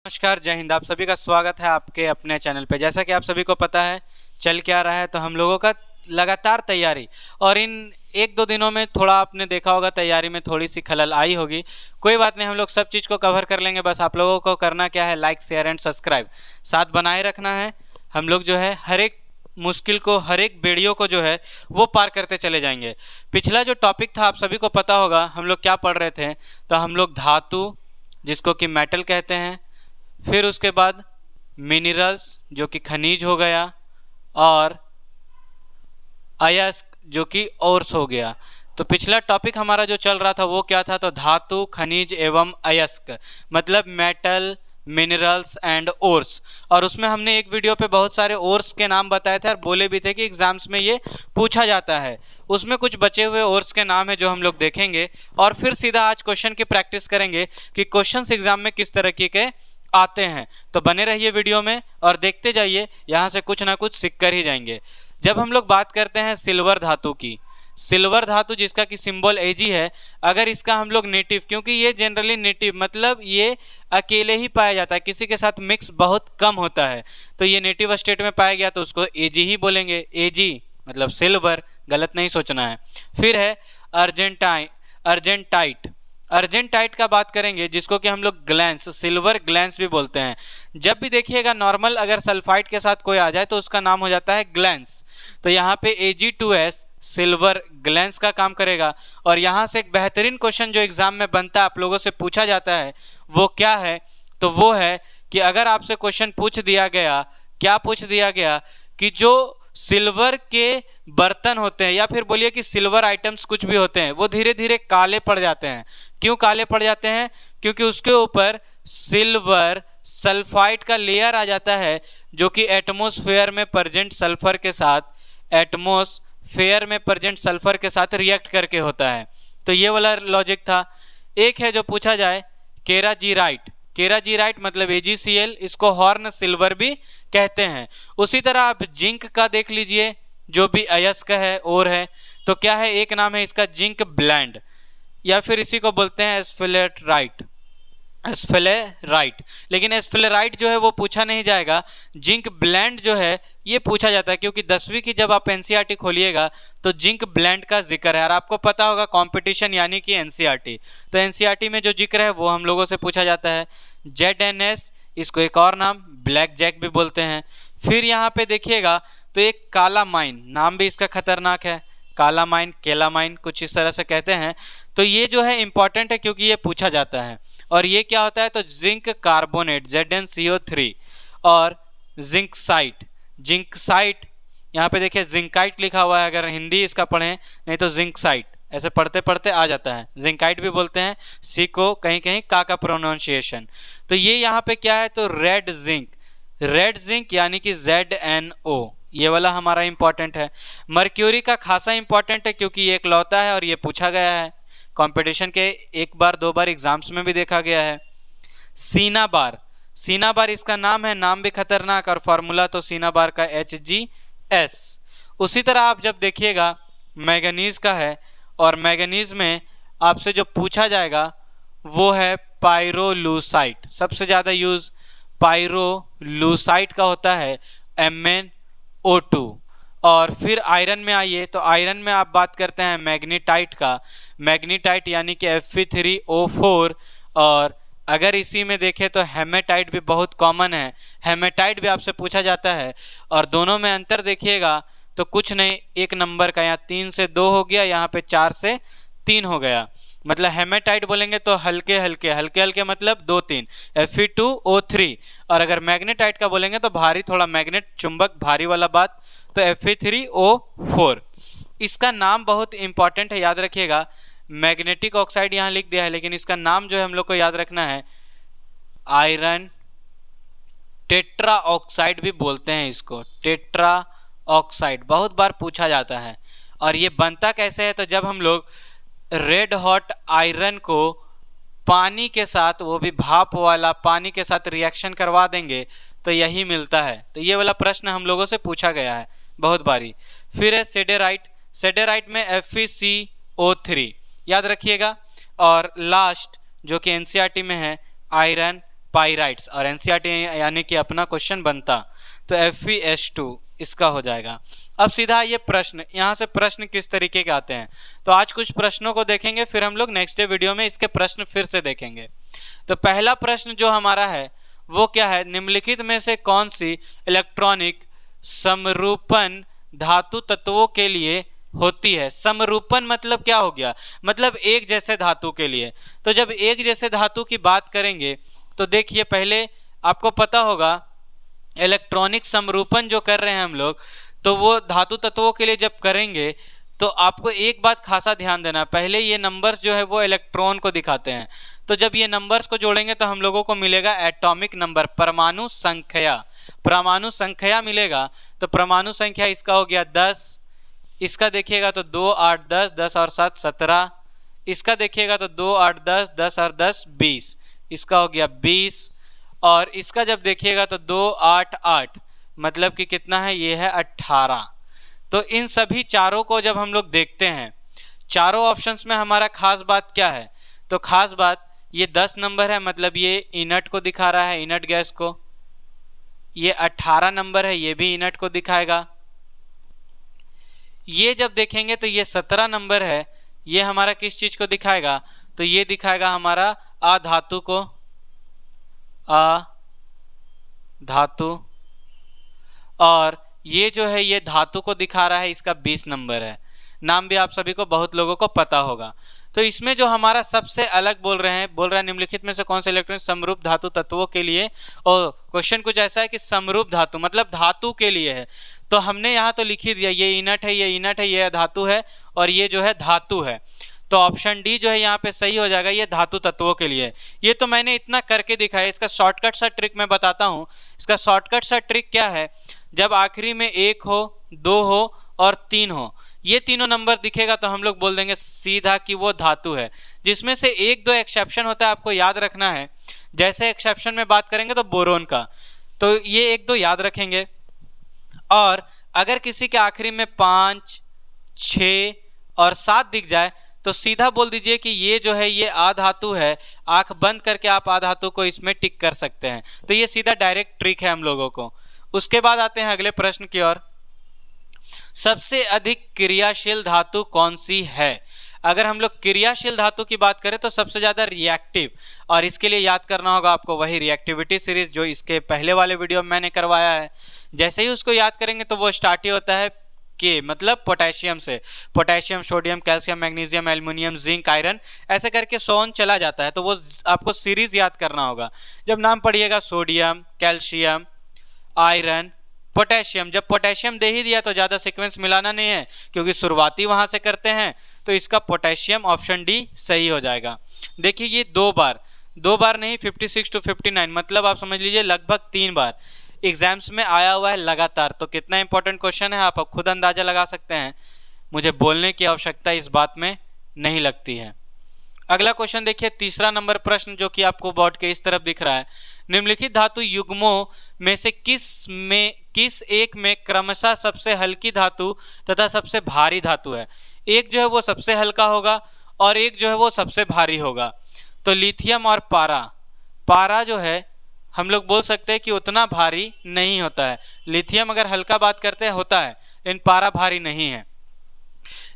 नमस्कार, जय हिंद। आप सभी का स्वागत है आपके अपने चैनल पे। जैसा कि आप सभी को पता है चल क्या रहा है, तो हम लोगों का लगातार तैयारी और इन एक दो दिनों में थोड़ा आपने देखा होगा तैयारी में थोड़ी सी खलल आई होगी। कोई बात नहीं, हम लोग सब चीज़ को कवर कर लेंगे। बस आप लोगों को करना क्या है, लाइक शेयर एंड सब्सक्राइब साथ बनाए रखना है। हम लोग जो है हर एक मुश्किल को, हर एक बेड़ियों को जो है वो पार करते चले जाएंगे। पिछला जो टॉपिक था आप सभी को पता होगा हम लोग क्या पढ़ रहे थे। तो हम लोग धातु, जिसको कि मेटल कहते हैं, फिर उसके बाद मिनरल्स जो कि खनिज हो गया, और अयस्क जो कि ओर्स हो गया। तो पिछला टॉपिक हमारा जो चल रहा था वो क्या था, तो धातु, खनिज एवं अयस्क, मतलब मेटल, मिनरल्स एंड ओर्स। और उसमें हमने एक वीडियो पे बहुत सारे ओर्स के नाम बताए थे और बोले भी थे कि एग्जाम्स में ये पूछा जाता है। उसमें कुछ बचे हुए ओर्स के नाम है जो हम लोग देखेंगे, और फिर सीधा आज क्वेश्चन की प्रैक्टिस करेंगे कि क्वेश्चंस एग्जाम में किस तरह के आते हैं। तो बने रहिए वीडियो में और देखते जाइए, यहाँ से कुछ ना कुछ सीख कर ही जाएंगे। जब हम लोग बात करते हैं सिल्वर धातु की, सिल्वर धातु जिसका कि सिंबल Ag है, अगर इसका हम लोग नेटिव, क्योंकि ये जनरली नेटिव मतलब ये अकेले ही पाया जाता है, किसी के साथ मिक्स बहुत कम होता है, तो ये नेटिव स्टेट में पाया गया तो उसको Ag ही बोलेंगे। Ag मतलब सिल्वर, गलत नहीं सोचना है। फिर है अर्जेंटाइट। अर्जेंटाइट का बात करेंगे जिसको कि हम लोग ग्लैंस, सिल्वर ग्लैंस भी बोलते हैं। जब भी देखिएगा नॉर्मल अगर सल्फाइड के साथ कोई आ जाए तो उसका नाम हो जाता है ग्लैंस। तो यहाँ पे Ag2S सिल्वर ग्लैंस का काम करेगा। और यहाँ से एक बेहतरीन क्वेश्चन जो एग्जाम में बनता है, आप लोगों से पूछा जाता है, वो क्या है, तो वो है कि अगर आपसे क्वेश्चन पूछ दिया गया, क्या पूछ दिया गया कि जो सिल्वर के बर्तन होते हैं या फिर बोलिए कि सिल्वर आइटम्स कुछ भी होते हैं वो धीरे धीरे काले पड़ जाते हैं। क्यों काले पड़ जाते हैं? क्योंकि उसके ऊपर सिल्वर सल्फाइड का लेयर आ जाता है जो कि एटमॉस्फेयर में प्रेजेंट सल्फर के साथ, एटमॉस्फेयर में प्रेजेंट सल्फर के साथ रिएक्ट करके होता है। तो ये वाला लॉजिक था। एक है जो पूछा जाए केराजीराइट। केराजीराइट मतलब AgCl, इसको हॉर्न सिल्वर भी कहते हैं। उसी तरह आप जिंक का देख लीजिए, जो भी अयस्क है और है, तो क्या है, एक नाम है इसका जिंक ब्लेंड, या फिर इसी को बोलते हैं एस्फेलेराइट। लेकिन एस्फेलेराइट जो है वो पूछा नहीं जाएगा। जिंक ब्लेंड जो है ये पूछा जाता है, क्योंकि 10वीं की जब आप NCERT खोलिएगा तो जिंक ब्लेंड का जिक्र है। और आपको पता होगा कंपटीशन यानी कि NCERT, तो NCERT में जो जिक्र है वो हम लोगों से पूछा जाता है। ZNS, इसको एक और नाम ब्लैक जैक भी बोलते हैं। फिर यहाँ पे देखिएगा तो एक काला माइन, नाम भी इसका खतरनाक है, काला माइन, केला माइन, कुछ इस तरह से कहते हैं। तो ये जो है इंपॉर्टेंट है क्योंकि ये पूछा जाता है। और ये क्या होता है, तो जिंक कार्बोनेट ZnCO3 और जिंकसाइट। जिंकसाइट यहाँ पे देखिए जिंकाइट लिखा हुआ है, अगर हिंदी इसका पढ़ें, नहीं तो जिंकसाइट ऐसे पढ़ते पढ़ते आ जाता है। जिंकाइट भी बोलते हैं, सी को कहीं कहीं का प्रोनाउंसिएशन। तो ये यहाँ पे क्या है, तो रेड जिंक, रेड जिंक यानी कि ZnO, ये वाला हमारा इंपॉर्टेंट है। मर्क्यूरी का खासा इंपॉर्टेंट है क्योंकि ये एक लौता है और ये पूछा गया है कंपटीशन के एक बार दो बार एग्जाम्स में भी देखा गया है। सीनाबार, सीनाबार इसका नाम है, नाम भी खतरनाक, और फॉर्मूला तो सीनाबार का HgS। उसी तरह आप जब देखिएगा मैंगनीज का है, और मैंगनीज में आपसे जो पूछा जाएगा वो है पायरोलूसाइट। सबसे ज़्यादा यूज पायरोलूसाइट का होता है, MnO2। और फिर आयरन में आइए तो आयरन में आप बात करते हैं मैग्नीटाइट का, मैग्नीटाइट यानी कि Fe3O4। और अगर इसी में देखें तो हेमेटाइट भी बहुत कॉमन है, हेमेटाइट भी आपसे पूछा जाता है। और दोनों में अंतर देखिएगा तो कुछ नहीं, एक नंबर का, यहाँ 3 से 2 हो गया, यहाँ पे 4 से 3 हो गया। मतलब हेमेटाइट बोलेंगे तो हल्के हल्के, हल्के हल्के मतलब 2-3 Fe2O3। और अगर मैग्नेटाइट का बोलेंगे तो भारी, थोड़ा मैग्नेट चुंबक भारी वाला बात, तो Fe3O4। इसका नाम बहुत इंपॉर्टेंट है, याद रखिएगा। मैग्नेटिक ऑक्साइड यहाँ लिख दिया है, लेकिन इसका नाम जो है हम लोग को याद रखना है, आयरन टेट्रा ऑक्साइड भी बोलते हैं इसको, टेट्रा ऑक्साइड बहुत बार पूछा जाता है। और ये बनता कैसे है, तो जब हम लोग रेड हॉट आयरन को पानी के साथ, वो भी भाप वाला पानी के साथ रिएक्शन करवा देंगे तो यही मिलता है। तो ये वाला प्रश्न हम लोगों से पूछा गया है बहुत बारी। फिर है सेडेराइट, सेडेराइट में FeCO3 याद रखिएगा। और लास्ट जो कि NCERT में है, आयरन पाइराइट्स, और एनसीईआरटी यानी कि अपना क्वेश्चन बनता तो FeS2 इसका हो जाएगा। अब सीधा ये प्रश्न, यहाँ से प्रश्न किस तरीके के आते हैं, तो आज कुछ प्रश्नों को देखेंगे, फिर हम लोग नेक्स्ट डे वीडियो में इसके प्रश्न फिर से देखेंगे। तो पहला प्रश्न जो हमारा है वो क्या है, निम्नलिखित में से कौन सी इलेक्ट्रॉनिक समरूपन धातु तत्वों के लिए होती है। समरूपन मतलब क्या हो गया, मतलब एक जैसे धातु के लिए। तो जब एक जैसे धातु की बात करेंगे तो देखिए, पहले आपको पता होगा इलेक्ट्रॉनिक समरूपन जो कर रहे हैं हम लोग, तो वो धातु तत्वों के लिए जब करेंगे तो आपको एक बात खासा ध्यान देना, पहले ये नंबर्स जो है वो इलेक्ट्रॉन को दिखाते हैं। तो जब ये नंबर्स को जोड़ेंगे तो हम लोगों को मिलेगा एटॉमिक नंबर, परमाणु संख्या, परमाणु संख्या मिलेगा। तो परमाणु संख्या इसका हो गया 10, इसका देखिएगा तो 2 8 10, 10 और 7 17, इसका देखिएगा तो 2 8 10, 10 और 10 20, इसका हो गया 20, और इसका जब देखिएगा तो 2 8 8, मतलब कि कितना है, ये है 18। तो इन सभी चारों को जब हम लोग देखते हैं, चारों ऑप्शंस में हमारा खास बात क्या है, तो खास बात ये 10 नंबर है, मतलब ये इनर्ट को दिखा रहा है, इनर्ट गैस को। ये 18 नंबर है, ये भी इनर्ट को दिखाएगा। ये जब देखेंगे तो ये 17 नंबर है, ये हमारा किस चीज को दिखाएगा, तो ये दिखाएगा हमारा अधातु को, अधातु। और ये जो है ये धातु को दिखा रहा है, इसका 20 नंबर है। नाम भी आप सभी को, बहुत लोगों को पता होगा। तो इसमें जो हमारा सबसे अलग बोल रहे हैं, बोल रहा है निम्नलिखित में से कौन से इलेक्ट्रॉनिक समरूप धातु तत्वों के लिए, और क्वेश्चन कुछ ऐसा है कि समरूप धातु मतलब धातु के लिए है। तो हमने यहाँ तो लिख ही दिया, ये इनर्ट है, ये इनर्ट है, ये धातु है, और ये जो है धातु है। तो ऑप्शन डी जो है यहाँ पे सही हो जाएगा, ये धातु तत्वों के लिए। ये तो मैंने इतना करके दिखाया, इसका शॉर्टकट सा ट्रिक मैं बताता हूँ। इसका शॉर्टकट सा ट्रिक क्या है, जब आखिरी में 1 हो, 2 हो और 3 हो, ये तीनों नंबर दिखेगा तो हम लोग बोल देंगे सीधा कि वो धातु है। जिसमें से 1-2 एक्सेप्शन होता है, आपको याद रखना है। जैसे एक्सेप्शन में बात करेंगे तो बोरोन का, तो ये 1-2 याद रखेंगे। और अगर किसी के आखिरी में 5, 6 और 7 दिख जाए तो सीधा बोल दीजिए कि ये जो है ये अधातु है। आंख बंद करके आप अधातु को इसमें टिक कर सकते हैं। तो ये सीधा डायरेक्ट ट्रिक है हम लोगों को। उसके बाद आते हैं अगले प्रश्न की ओर। सबसे अधिक क्रियाशील धातु कौन सी है। अगर हम लोग क्रियाशील धातु की बात करें तो सबसे ज्यादा रिएक्टिव, और इसके लिए याद करना होगा आपको वही रिएक्टिविटी सीरीज जो इसके पहले वाले वीडियो में मैंने करवाया है। जैसे ही उसको याद करेंगे तो वो स्टार्ट ही होता है के, मतलब पोटेशियम से। Potassium, sodium, calcium, magnesium, aluminium, zinc, iron, ऐसे करके सोन चला जाता है। तो वो आपको सीरीज याद करना होगा। जब नाम पढ़िएगा सोडियम, कैल्शियम, आयरन, पोटेशियम, जब पोटेशियम दे ही दिया तो ज़्यादा सीक्वेंस मिलाना नहीं है क्योंकि शुरुआती वहाँ से करते हैं। तो इसका पोटेशियम ऑप्शन डी सही हो जाएगा। देखिए ये 2 बार नहीं, 56 to 59, मतलब आप समझ लीजिए लगभग 3 बार एग्जाम्स में आया हुआ है लगातार। तो कितना इंपॉर्टेंट क्वेश्चन है आप अब खुद अंदाजा लगा सकते हैं। मुझे बोलने की आवश्यकता इस बात में नहीं लगती है। अगला क्वेश्चन देखिए, तीसरा नंबर प्रश्न जो कि आपको बोर्ड के इस तरफ दिख रहा है। निम्नलिखित धातु युग्मों में से किस एक में क्रमशः सबसे हल्की धातु तथा सबसे भारी धातु है। एक जो है वो सबसे हल्का होगा और एक जो है वो सबसे भारी होगा। तो लिथियम और पारा जो है हम लोग बोल सकते हैं कि उतना भारी नहीं होता है। लिथियम अगर हल्का बात करते हैं होता है, लेकिन पारा भारी नहीं है।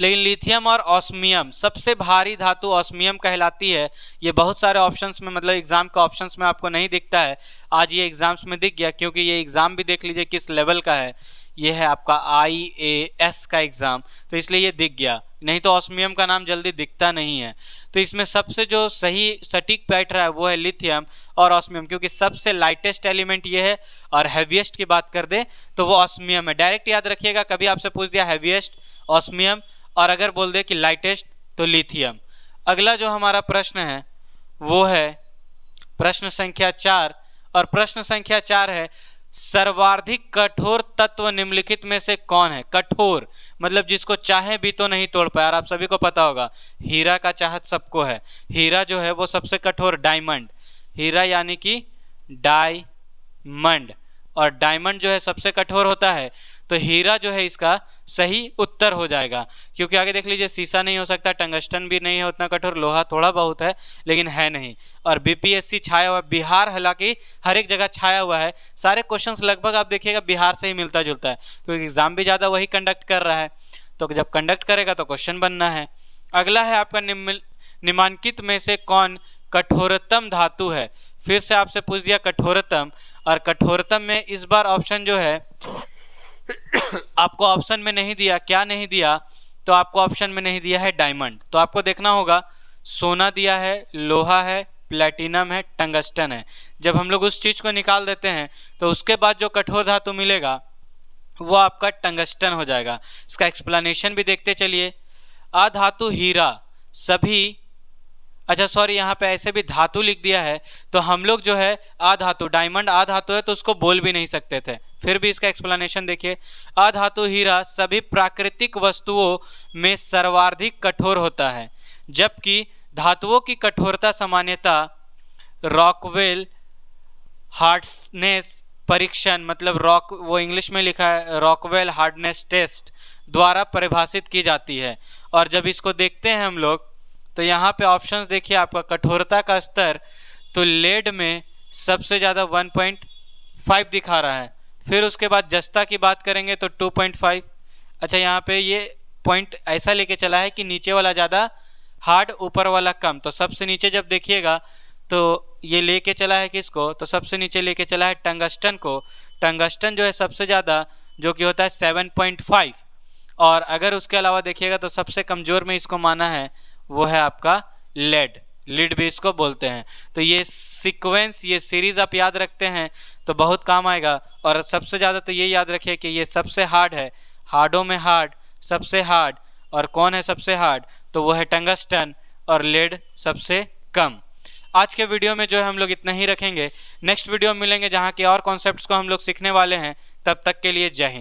लेकिन लिथियम और ऑस्मियम, सबसे भारी धातु ऑस्मियम कहलाती है। ये बहुत सारे ऑप्शंस में, मतलब एग्जाम के ऑप्शंस में आपको नहीं दिखता है। आज ये एग्जाम्स में दिख गया क्योंकि ये एग्जाम भी देख लीजिए किस लेवल का है। ये है आपका IAS का एग्जाम, तो इसलिए ये दिख गया, नहीं तो ऑस्मियम का नाम जल्दी दिखता नहीं है। तो इसमें सबसे जो सही सटीक बैठ रहा है वो है लिथियम और ऑस्मियम, क्योंकि सबसे लाइटेस्ट एलिमेंट ये है और हैवीएस्ट की बात कर दे तो वो ऑस्मियम है। डायरेक्ट याद रखिएगा, कभी आपसे पूछ दिया हैवीएस्ट ऑस्मियम, और अगर बोल दे कि लाइटेस्ट तो लिथियम। अगला जो हमारा प्रश्न है वो है प्रश्न संख्या 4, और प्रश्न संख्या 4 है सर्वाधिक कठोर तत्व निम्नलिखित में से कौन है। कठोर मतलब जिसको चाहे भी तो नहीं तोड़ पाए। और आप सभी को पता होगा हीरा का चाहत सबको है। हीरा जो है वो सबसे कठोर, डायमंड, हीरा यानी कि डायमंड, और डायमंड जो है सबसे कठोर होता है, तो हीरा जो है इसका सही उत्तर हो जाएगा। क्योंकि आगे देख लीजिए, शीशा नहीं हो सकता, टंगस्टन भी नहीं है उतना कठोर, लोहा थोड़ा बहुत है लेकिन है नहीं। और बीपीएससी छाया हुआ बिहार, हालांकि हर एक जगह छाया हुआ है, सारे क्वेश्चंस लगभग आप देखिएगा बिहार से ही मिलता जुलता है, क्योंकि एग्जाम भी ज़्यादा वही कंडक्ट कर रहा है, तो जब कंडक्ट करेगा तो क्वेश्चन बनना है। अगला है आपका निम्नलिखित में से कौन कठोरतम धातु है। फिर से आपसे पूछ दिया कठोरतम, और कठोरतम में इस बार ऑप्शन जो है आपको ऑप्शन में नहीं दिया। क्या नहीं दिया? तो आपको ऑप्शन में नहीं दिया है डायमंड, तो आपको देखना होगा सोना दिया है, लोहा है, प्लेटिनम है, टंगस्टन है। जब हम लोग उस चीज को निकाल देते हैं तो उसके बाद जो कठोर धातु मिलेगा वो आपका टंगस्टन हो जाएगा। इसका एक्सप्लेनेशन भी देखते चलिए। अधातु हीरा सभी, अच्छा सॉरी, यहाँ पे ऐसे भी धातु लिख दिया है, तो हम लोग जो है अधातु, डायमंड अधातु है तो उसको बोल भी नहीं सकते थे। फिर भी इसका एक्सप्लेनेशन देखिए। अधातु हीरा सभी प्राकृतिक वस्तुओं में सर्वाधिक कठोर होता है, जबकि धातुओं की कठोरता सामान्यतः रॉकवेल हार्डनेस परीक्षण, मतलब रॉक, वो इंग्लिश में लिखा है रॉकवेल हार्डनेस टेस्ट द्वारा परिभाषित की जाती है। और जब इसको देखते हैं हम लोग तो यहाँ पे ऑप्शंस देखिए आपका कठोरता का स्तर, तो लेड में सबसे ज़्यादा 1.5 दिखा रहा है। फिर उसके बाद जस्ता की बात करेंगे तो 2.5। अच्छा, यहाँ पे ये पॉइंट ऐसा लेके चला है कि नीचे वाला ज़्यादा हार्ड, ऊपर वाला कम। तो सबसे नीचे जब देखिएगा तो ये लेके चला है किसको, तो सबसे नीचे लेके चला है टंगस्टन को। टंगस्टन जो है सबसे ज़्यादा, जो कि होता है 7.5। और अगर उसके अलावा देखिएगा तो सबसे कमज़ोर में इसको माना है वो है आपका लेड, लीड भी इसको बोलते हैं। तो ये सीक्वेंस, ये सीरीज आप याद रखते हैं तो बहुत काम आएगा। और सबसे ज़्यादा तो ये याद रखिए कि ये सबसे हार्ड है, हार्डों में हार्ड, सबसे हार्ड। और कौन है सबसे हार्ड? तो वो है टंगस्टन, और लेड सबसे कम। आज के वीडियो में जो है हम लोग इतना ही रखेंगे। नेक्स्ट वीडियो में मिलेंगे जहाँ के और कॉन्सेप्ट्स को हम लोग सीखने वाले हैं। तब तक के लिए जय हिंद।